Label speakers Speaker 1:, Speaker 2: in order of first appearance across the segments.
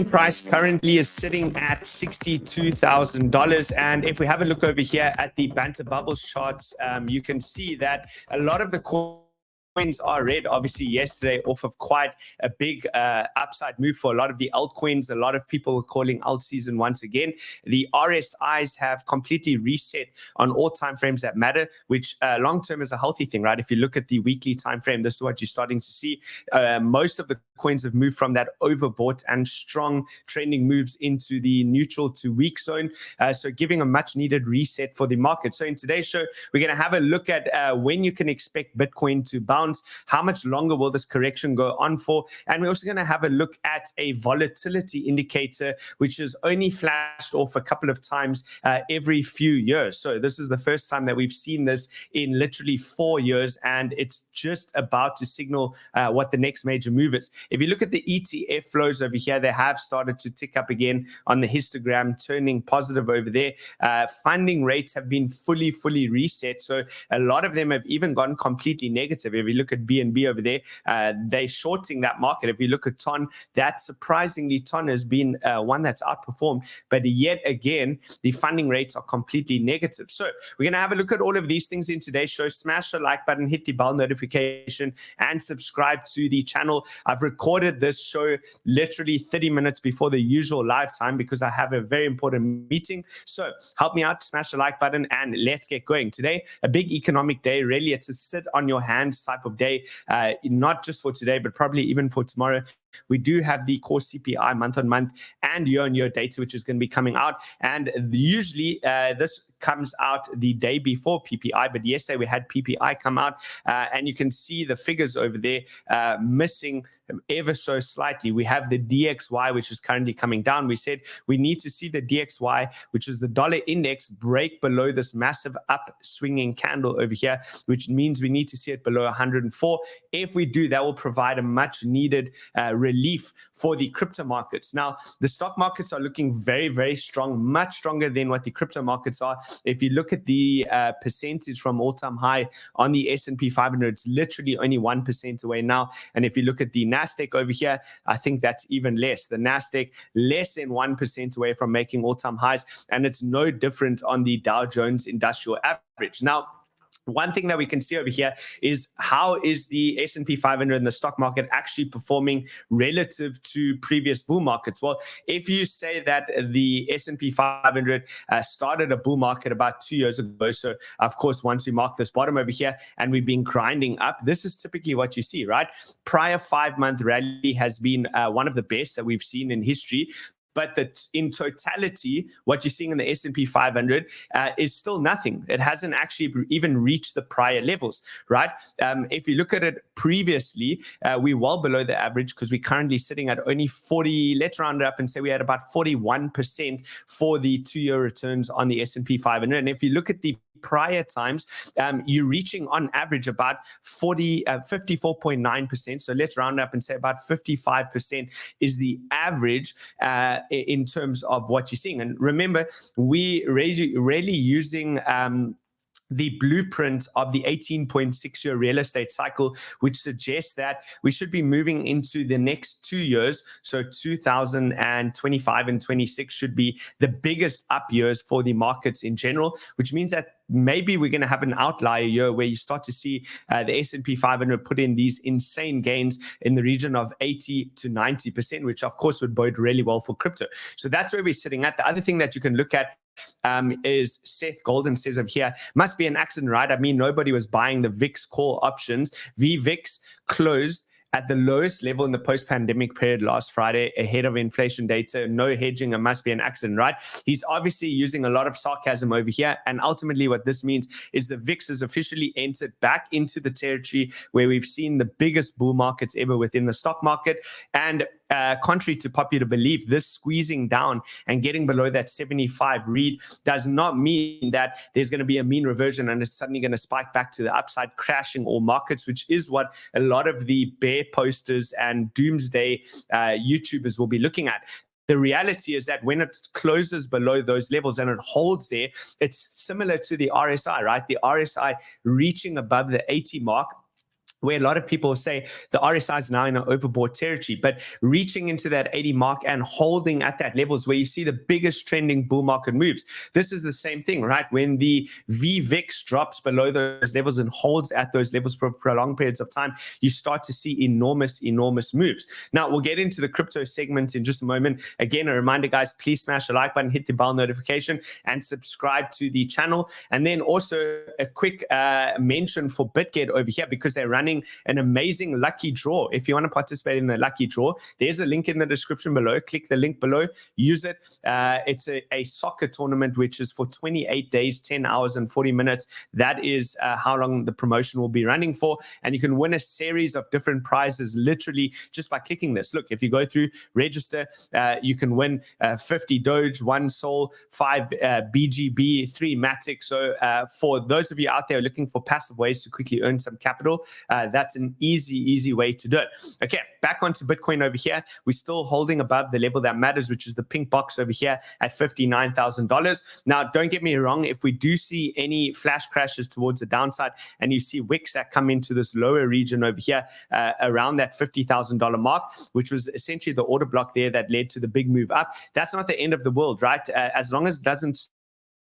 Speaker 1: price currently is sitting at $62,000. And if we have a look over here at the Banter Bubbles charts, you can see that a lot of the coins are red. Obviously, yesterday off of quite a big upside move for a lot of the altcoins. A lot of people are calling alt season once again. The RSIs have completely reset on all time frames that matter, which long term is a healthy thing, right? If you look at the weekly time frame, this is what you're starting to see. Most of the coins have moved from that overbought and strong trending moves into the neutral to weak zone, so giving a much needed reset for the market. So in today's show, we're going to have a look at when you can expect Bitcoin to bounce. How much longer will this correction go on for? And we're also going to have a look at a volatility indicator, which is only flashed off a couple of times every few years. So this is the first time that we've seen this in literally 4 years, and it's just about to signal what the next major move is. If you look at the ETF flows over here, they have started to tick up again on the histogram, turning positive over there. Funding rates have been fully reset. So a lot of them have even gone completely negative. If you look at BNB over there, they're shorting that market. If you look at TON, that surprisingly TON has been one that's outperformed, but yet again, the funding rates are completely negative. So we're going to have a look at all of these things in today's show. Smash the like button, hit the bell notification, and subscribe to the channel. I've recorded this show literally 30 minutes before the usual live time because I have a very important meeting. So help me out, smash the like button, and let's get going. Today, a big economic day. Really, it's a sit on your hands type of day, not just for today, but probably even for tomorrow. We do have the core CPI month-on-month and year-on-year data, which is going to be coming out. And usually this comes out the day before PPI, but yesterday we had PPI come out, and you can see the figures over there missing ever so slightly. We have the DXY, which is currently coming down. We said we need to see the DXY, which is the dollar index, break below this massive up-swinging candle over here, which means we need to see it below 104. If we do, that will provide a much needed relief for the crypto markets. Now, the stock markets are looking very strong, much stronger than what the crypto markets are. If you look at the percentage from all-time high on the S&P 500, it's literally only 1% away now. And if you look at the Nasdaq over here, I think that's even less. The Nasdaq less than 1% away from making all-time highs, and it's no different on the Dow Jones Industrial Average. Now, one thing that we can see over here is how is the S&P 500 and the stock market actually performing relative to previous bull markets? Well, if you say that the S&P 500 started a bull market about 2 years ago, so of course, once we mark this bottom over here and we've been grinding up, this is typically what you see, right? Prior 5-month rally has been one of the best that we've seen in history. But that in totality, what you're seeing in the S&P 500 is still nothing. It hasn't actually even reached the prior levels, right? If you look at it previously, we're well below the average because we're currently sitting at only 40, let's round it up and say we had about 41% for the 2-year returns on the S&P 500. And if you look at the prior times, you're reaching on average about 54.9%. So let's round up and say about 55% is the average in terms of what you're seeing. And remember, we really using the blueprint of the 18.6-year real estate cycle, which suggests that we should be moving into the next 2 years. So 2025 and 26 should be the biggest up years for the markets in general, which means that maybe we're going to have an outlier year where you start to see the S&P 500 put in these insane gains in the region of 80 to 90%, which of course would bode really well for crypto. So that's where we're sitting at. The other thing that you can look at is Seth Golden says over here, must be an accident, right? I mean, nobody was buying the VIX call options. VVIX closed at the lowest level in the post-pandemic period last Friday, ahead of inflation data. No hedging, it must be an accident, right? He's obviously using a lot of sarcasm over here. And ultimately what this means is the VIX has officially entered back into the territory where we've seen the biggest bull markets ever within the stock market. And contrary to popular belief, this squeezing down and getting below that 75 read does not mean that there's going to be a mean reversion and it's suddenly going to spike back to the upside, crashing all markets, which is what a lot of the bear posters and doomsday YouTubers will be looking at. The reality is that when it closes below those levels and it holds there, it's similar to the RSI, right? The RSI reaching above the 80 mark where a lot of people say the RSI is now in an overbought territory, but reaching into that 80 mark and holding at that level is where you see the biggest trending bull market moves. This is the same thing, right? When the VVIX drops below those levels and holds at those levels for prolonged periods of time, you start to see enormous moves. Now, we'll get into the crypto segment in just a moment. Again, a reminder, guys, please smash the like button, hit the bell notification, and subscribe to the channel. And then also a quick mention for BitGet over here, because they're running an amazing lucky draw. If you want to participate in the lucky draw, there's a link in the description below. Click the link below, use it. It's a soccer tournament, which is for 28 days, 10 hours and 40 minutes. That is how long the promotion will be running for. And you can win a series of different prizes literally just by clicking this. Look, if you go through register, you can win 50 Doge, 1 Sol, 5 BGB, 3 Matic. So for those of you out there looking for passive ways to quickly earn some capital, that's an easy way to do it. Okay, back onto Bitcoin over here. We're still holding above the level that matters, which is the pink box over here at $59,000. Now, don't get me wrong. If we do see any flash crashes towards the downside and you see wicks that come into this lower region over here around that $50,000 mark, which was essentially the order block there that led to the big move up, that's not the end of the world, right? As long as it doesn't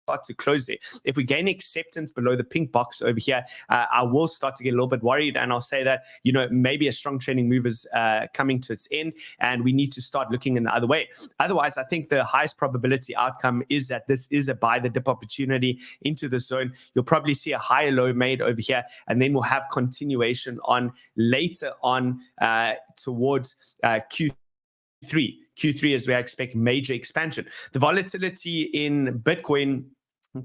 Speaker 1: start to close there. If we gain acceptance below the pink box over here, I will start to get a little bit worried, and I'll say that, you know, maybe a strong trending move is coming to its end and we need to start looking in the other way. Otherwise, I think the highest probability outcome is that this is a buy the dip opportunity into the zone. You'll probably see a higher low made over here, and then we'll have continuation on later on towards Q3. Q3 is where I expect major expansion. The volatility in Bitcoin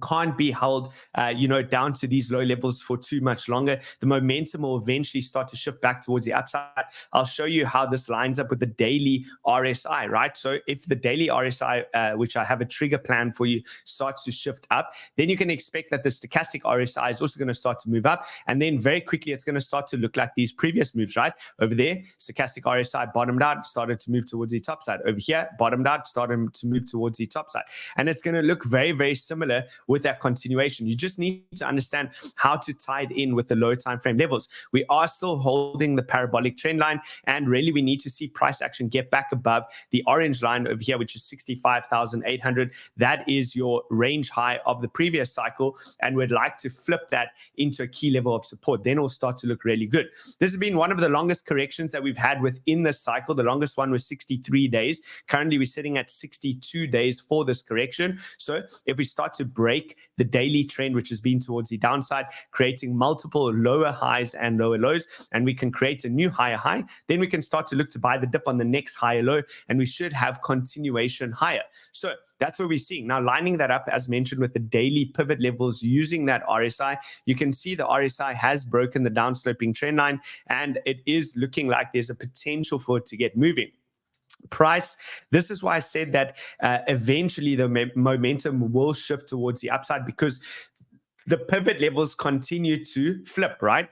Speaker 1: can't be held, down to these low levels for too much longer. The momentum will eventually start to shift back towards the upside. I'll show you how this lines up with the daily RSI, right? So if the daily RSI, which I have a trigger plan for you, starts to shift up, then you can expect that the stochastic RSI is also going to start to move up. And then very quickly, it's going to start to look like these previous moves, right? Over there, stochastic RSI bottomed out, started to move towards the top side. Over here, bottomed out, started to move towards the top side. And it's going to look very similar with that continuation. You just need to understand how to tie it in with the low time frame levels. We are still holding the parabolic trend line, and really we need to see price action get back above the orange line over here, which is 65,800. That is your range high of the previous cycle, and we'd like to flip that into a key level of support. Then it'll start to look really good. This has been one of the longest corrections that we've had within this cycle. The longest one was 63 days. Currently we're sitting at 62 days for this correction. So if we start to break the daily trend, which has been towards the downside, creating multiple lower highs and lower lows, and we can create a new higher high, then we can start to look to buy the dip on the next higher low, and we should have continuation higher. So that's what we're seeing. Now, lining that up, as mentioned, with the daily pivot levels using that RSI, you can see the RSI has broken the downsloping trend line, and it is looking like there's a potential for it to get moving. Price, this is why I said that eventually the momentum will shift towards the upside, because the pivot levels continue to flip, right?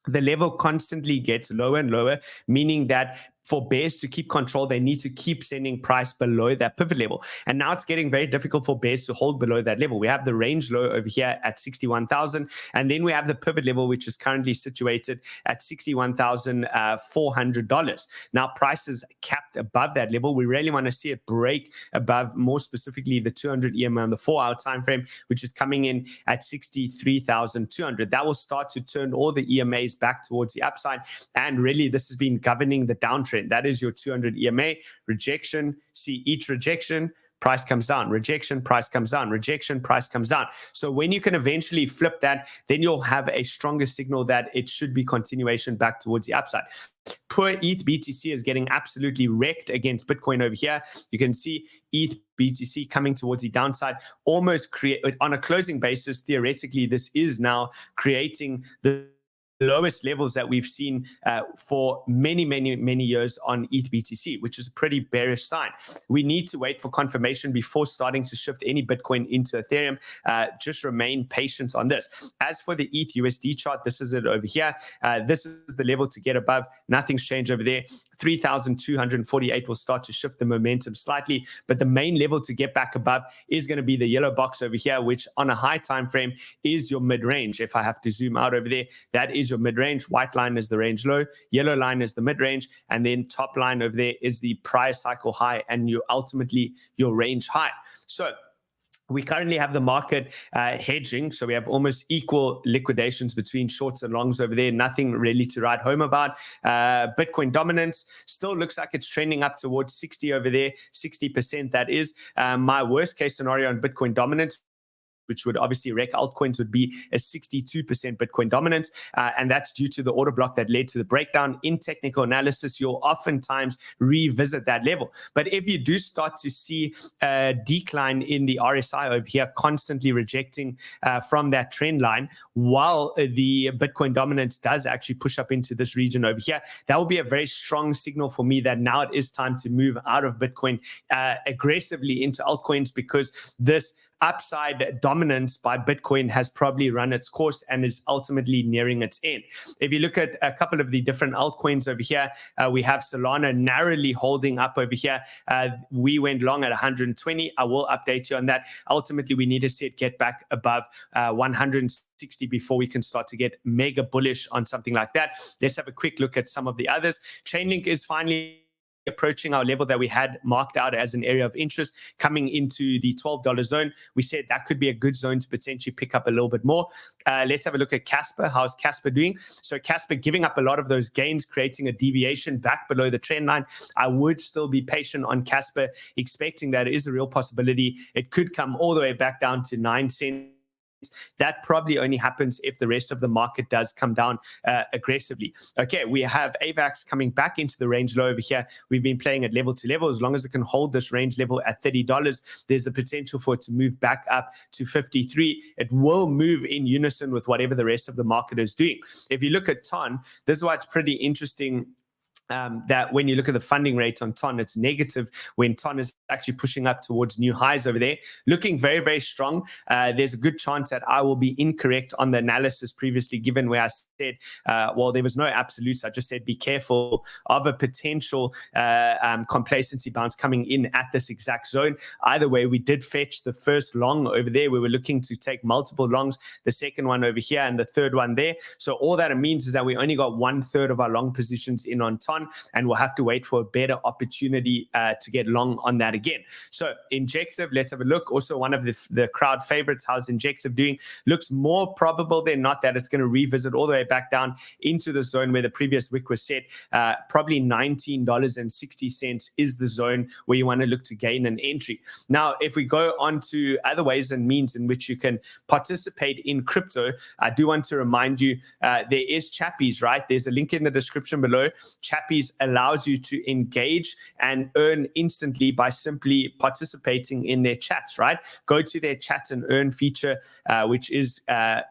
Speaker 1: The level constantly gets lower and lower, meaning that for bears to keep control, they need to keep sending price below that pivot level. And now it's getting very difficult for bears to hold below that level. We have the range low over here at 61,000. And then we have the pivot level, which is currently situated at $61,400. Now, price is capped above that level. We really want to see it break above, more specifically, the 200 EMA on the 4-hour time frame, which is coming in at 63,200. That will start to turn all the EMAs back towards the upside. And really, this has been governing the downtrend. That is your 200 EMA. Rejection, see each rejection, price comes down, rejection, price comes down, rejection, price comes down. So when you can eventually flip that, then you'll have a stronger signal that it should be continuation back towards the upside. Poor ETH BTC is getting absolutely wrecked against Bitcoin over here. You can see ETH BTC coming towards the downside, almost create on a closing basis. Theoretically, this is now creating the lowest levels that we've seen for many years on ETH BTC, which is a pretty bearish sign. We need to wait for confirmation before starting to shift any Bitcoin into Ethereum. Just remain patient on this. As for the ETH USD chart, this is it over here. This is the level to get above. Nothing's changed over there. 3,248 will start to shift the momentum slightly, but the main level to get back above is going to be the yellow box over here, which on a high time frame is your mid-range. If I have to zoom out over there, that is is your mid-range, white line is the range low, yellow line is the mid-range, and then top line over there is the prior cycle high and ultimately your range high. So we currently have the market hedging, so we have almost equal liquidations between shorts and longs over there. Nothing really to write home about. Bitcoin dominance still looks like it's trending up towards 60 over there, 60% that is. My worst case scenario on Bitcoin dominance, which would obviously wreck altcoins, would be a 62% Bitcoin dominance. And that's due to the order block that led to the breakdown. In technical analysis, you'll oftentimes revisit that level. But if you do start to see a decline in the RSI over here, constantly rejecting from that trend line, while the Bitcoin dominance does actually push up into this region over here, that will be a very strong signal for me that now it is time to move out of Bitcoin aggressively into altcoins, because this upside dominance by Bitcoin has probably run its course and is ultimately nearing its end. If you look at a couple of the different altcoins over here, we have Solana narrowly holding up over here. We went long at 120. I will update you on that. Ultimately, we need to see it get back above 160 before we can start to get mega bullish on something like that. Let's have a quick look at some of the others. Chainlink is finally approaching our level that we had marked out as an area of interest, coming into the $12 zone. We said that could be a good zone to potentially pick up a little bit more. Let's have a look at Casper. How's Casper doing? So Casper giving up a lot of those gains, creating a deviation back below the trend line. I would still be patient on Casper, expecting that it is a real possibility. It could come all the way back down to 9 cents. That probably only happens if the rest of the market does come down aggressively. Okay, we have AVAX coming back into the range low over here. We've been playing at level to level. As long as it can hold this range level at $30, there's the potential for it to move back up to 53. It will move in unison with whatever the rest of the market is doing. If you look at TON, this is why it's pretty interesting. That when you look at the funding rate on TON, it's negative when TON is actually pushing up towards new highs over there, looking very, very strong. There's a good chance that I will be incorrect on the analysis previously given, where I said, well, there was no absolutes. I just said be careful of a potential complacency bounce coming in at this exact zone. Either way, we did fetch the first long over there. We were looking to take multiple longs, the second one over here and the third one there. So all that it means is that we only got 1/3 of our long positions in on TON, and we'll have to wait for a better opportunity to get long on that again. So Injective, let's have a look. Also one of the crowd favorites. How's Injective doing? Looks more probable than not that it's going to revisit all the way back down into the zone where the previous wick was set. Probably $19.60 is the zone where you want to look to gain an entry. Now, if we go on to other ways and means in which you can participate in crypto, I do want to remind you, there is Chappies, right? There's a link in the description below. Chappies allows you to engage and earn instantly by simply participating in their chats, right? Go to their chat and earn feature, which is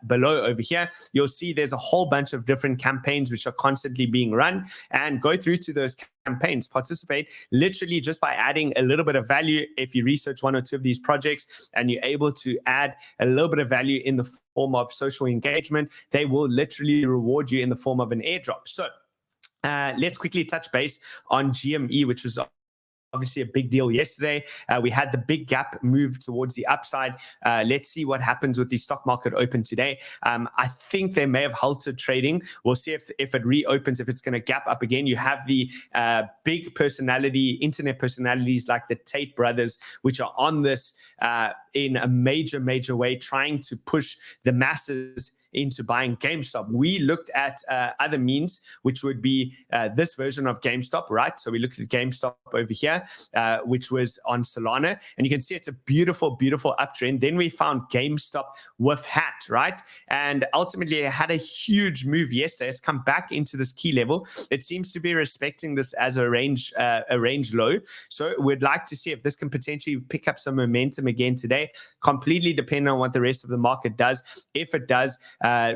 Speaker 1: below over here. You'll see there's a whole bunch of different campaigns which are constantly being run, and go through to those campaigns, participate literally just by adding a little bit of value. If you research one or two of these projects and you're able to add a little bit of value in the form of social engagement, they will literally reward you in the form of an airdrop. So let's quickly touch base on GME, which was obviously a big deal yesterday. We had the big gap move towards the upside. Let's see what happens with the stock market open today. I think they may have halted trading. We'll see if it reopens, if it's going to gap up again. You have the big internet personalities like the Tate brothers, which are on this in a major way, trying to push the masses into buying GameStop. We looked at other means, which would be this version of GameStop, right? So we looked at GameStop over here, which was on Solana, and you can see it's a beautiful uptrend. Then we found GameStop with hat, right? And ultimately it had a huge move yesterday. It's come back into this key level. It seems to be respecting this as a range low. So we'd like to see if this can potentially pick up some momentum again today, completely depending on what the rest of the market does. If it does,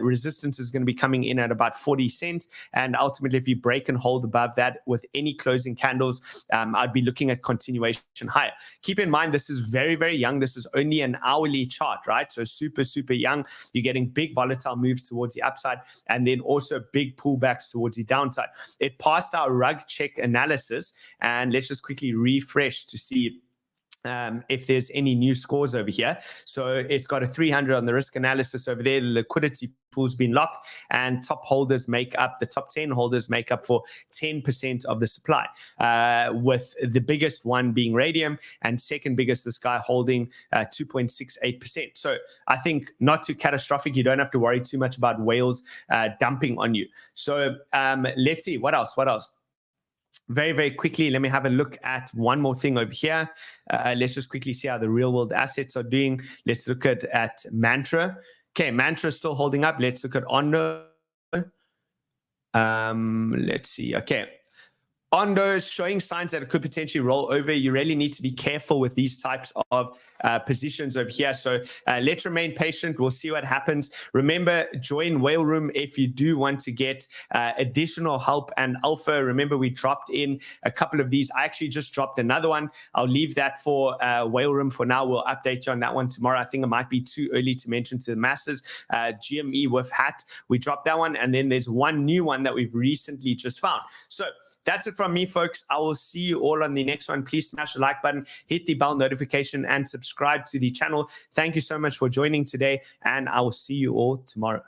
Speaker 1: resistance is going to be coming in at about 40 cents. And ultimately, if you break and hold above that with any closing candles, I'd be looking at continuation higher. Keep in mind, this is very young. This is only an hourly chart, right? So super young. You're getting big volatile moves towards the upside, and then also big pullbacks towards the downside. It passed our rug check analysis, and let's just quickly refresh to see if there's any new scores over here. So it's got a 300 on the risk analysis over there. The liquidity pool's been locked, and top holders make up, the top 10 holders make up for 10% of the supply, with the biggest one being Radium and second biggest, this guy, holding 2.68%. So I think not too catastrophic. You don't have to worry too much about whales dumping on you. So let's see, what else? Very, very quickly, let me have a look at one more thing over here. Let's just quickly see how the real world assets are doing. Let's look at Mantra. Okay, Mantra is still holding up. Let's look at Ondo. Let's see. Okay. Ondo is showing signs that it could potentially roll over. You really need to be careful with these types of positions over here. So let's remain patient. We'll see what happens. Remember, join Whale Room if you do want to get additional help and alpha. Remember, we dropped in a couple of these. I actually just dropped another one. I'll leave that for Whale Room for now. We'll update you on that one tomorrow. I think it might be too early to mention to the masses. GME with hat, we dropped that one. And then there's one new one that we've recently just found. So that's it from me, folks. I will see you all on the next one. Please smash the like button, hit the bell notification, and subscribe to the channel. Thank you so much for joining today, and I will see you all tomorrow.